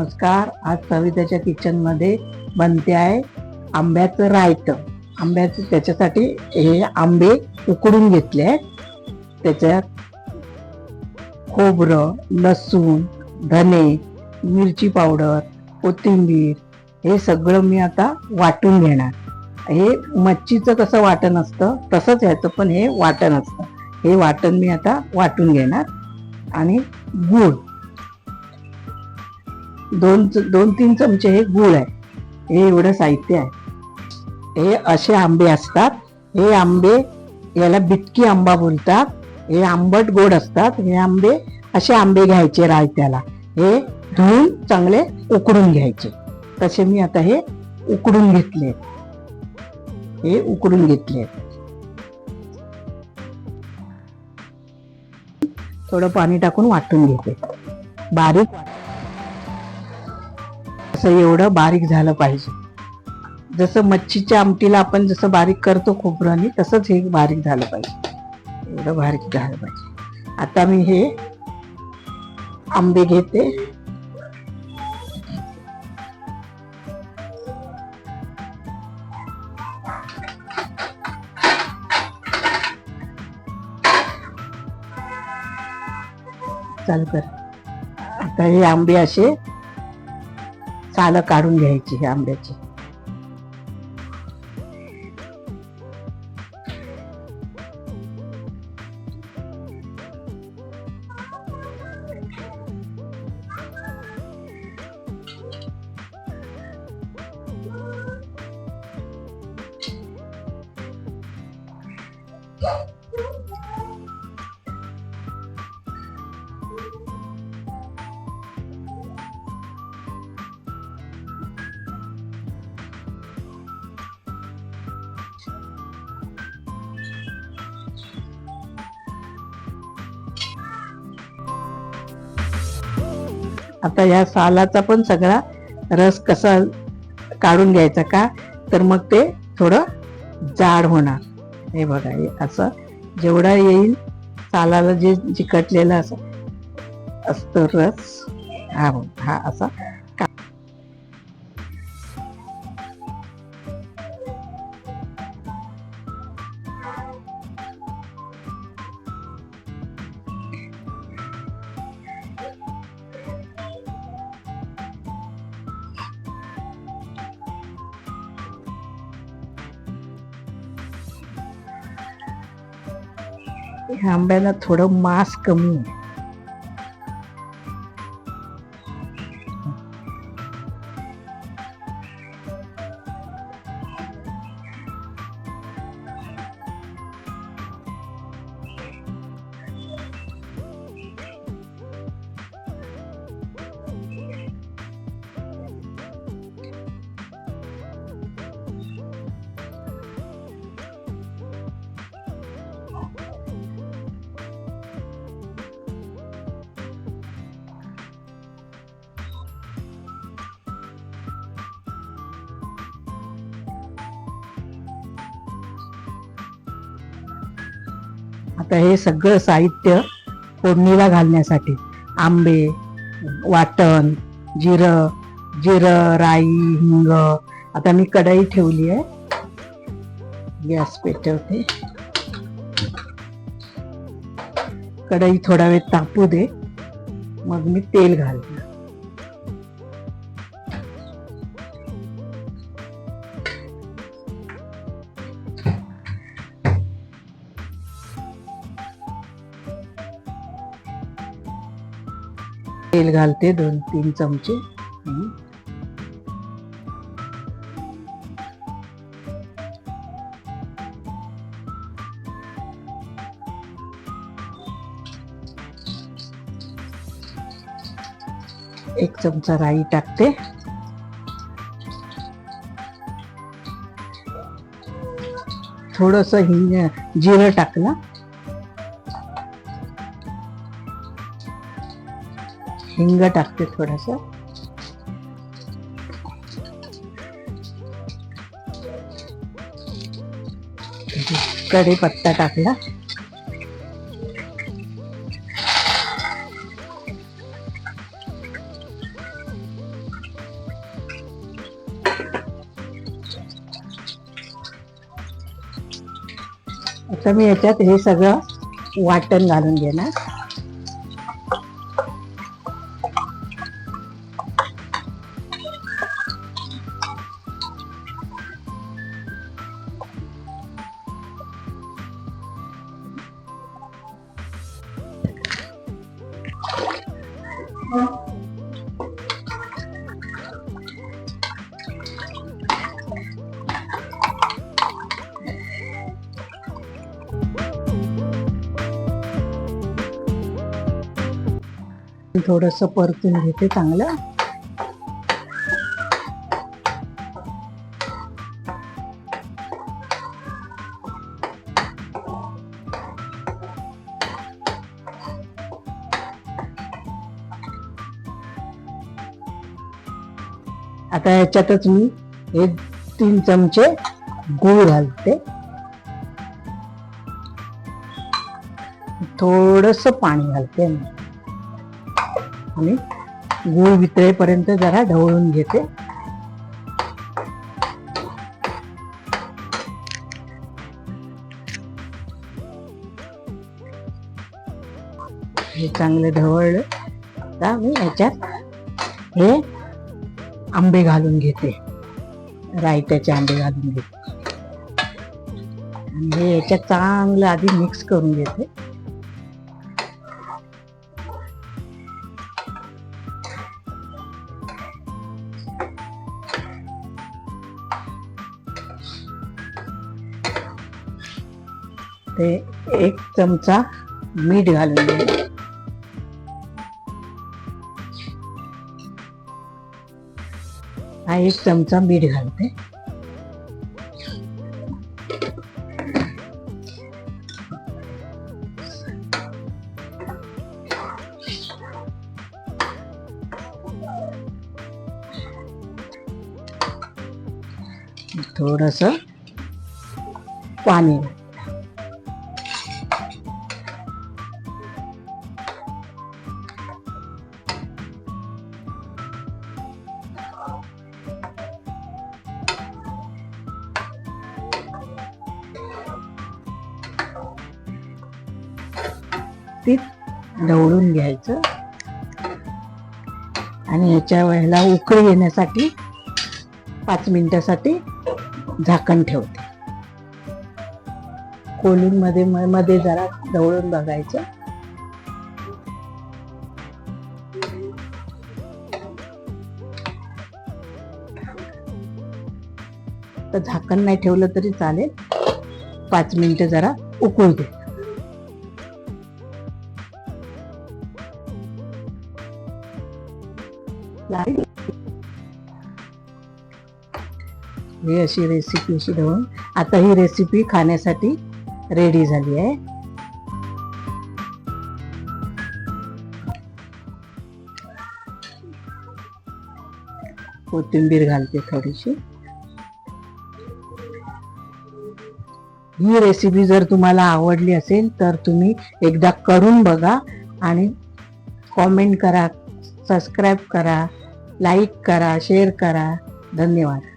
नमस्कार. आज सविताच्या किचनमध्ये बनते आहे आंब्याचं रायतं. आंब्याचं त्याच्यासाठी हे आंबे उकडून घेतले आहेत. त्याच्यात खोबरं, लसूण, धने, मिरची पावडर, कोथिंबीर हे सगळं मी आता वाटून घेणार. हे मच्छीचं कसं वाटण असतं तसंच ह्याचं पण हे वाटण असतं. हे वाटण मी आता वाटून घेणार. आणि गूळ दोन तीन चमचे हे गूळ आहे. हे एवढं साहित्य आहे. हे असे आंबे असतात. हे आंबे याला बिटकी आंबा बोलतात. हे आंबट गोड असतात. हे आंबे असे आंबे घ्यायचे रायत्याला. हे धुवून चांगले उकडून घ्यायचे. तसे मी आता हे उकडून घेतले. हे उकडून घेतले. थोडं पाणी टाकून वाटून घेते. बारीक असं एवढं बारीक झालं पाहिजे. जसं मच्छीच्या आमटीला आपण जसं बारीक करतो खोबऱ्याने तसंच हे बारीक झालं पाहिजे. एवढं बारीक झालं पाहिजे. आता मी हे आंबे घेते. चालू कर. आता हे आंबे असे सालं काढून घ्यायची हे आंब्याची. आता या सालाचा पण सगळा रस कसा काढून घ्यायचा का, तर मग ते थोडं जाड होणार. हे बघा, हे असं जेवढा येईल सालाला जे चिकटलेलं असतं रस, हा असा ह्या आंब्याला थोडं मांस कमी आहे. आता हे सगळं साहित्य फोडणीला घालण्यासाठी आंबे, वाटण, जिरं, राई, हिंग. आता मी कढई ठेवली आहे. गॅस पेटवते. कढई थोडा वेळ तापू दे, मग मी तेल घालते. तेल घालते 2-3 चमचे. एक चमचा राई टाकते. थोडस जिरं टाकलं. हिंग टाकते थोडस. कढीपत्ता टाकला. तर मी याच्यात हे सगळं वाटण घालून घेणार. थोडस परतून घेते चांगलं. आता याच्यातच मी 1-3 चमचे गूळ घालते. थोडस पाणी घालते आणि गूळ वितळेपर्यंत जरा ढवळून घेते. हे चांगलं ढवळलं. आता मी याच्यात हे आंबे घालून घेते, रायत्याचे आंबे घालून घेते आणि हे याच्यात चांगलं आधी मिक्स करून घेते. ते 1 चमचा मीठ घालून घे. हा 1 चमचा मीठ घालते. थोडस पाणी. ते ढवळून घ्यायचं आणि याच्या वेळेला उकळी येण्यासाठी 5 मिनिटासाठी झाकण ठेवते. कोलिंग मध्ये जरा ढवळून बघायचं. तर झाकण नाही ठेवलं तरी चालेल. 5 मिनिटं जरा उकळू दे. ही अशी रेसिपी अशी ढवळून आता ही रेसिपी खाण्यासाठी रेडी झाली आहे. कोथिंबीर घालते थोडीशी. ही रेसिपी जर तुम्हाला आवडली असेल तर तुम्ही एकदा करून बघा आणि कॉमेंट करा, सबस्क्राईब करा, लाईक करा, शेअर करा. धन्यवाद.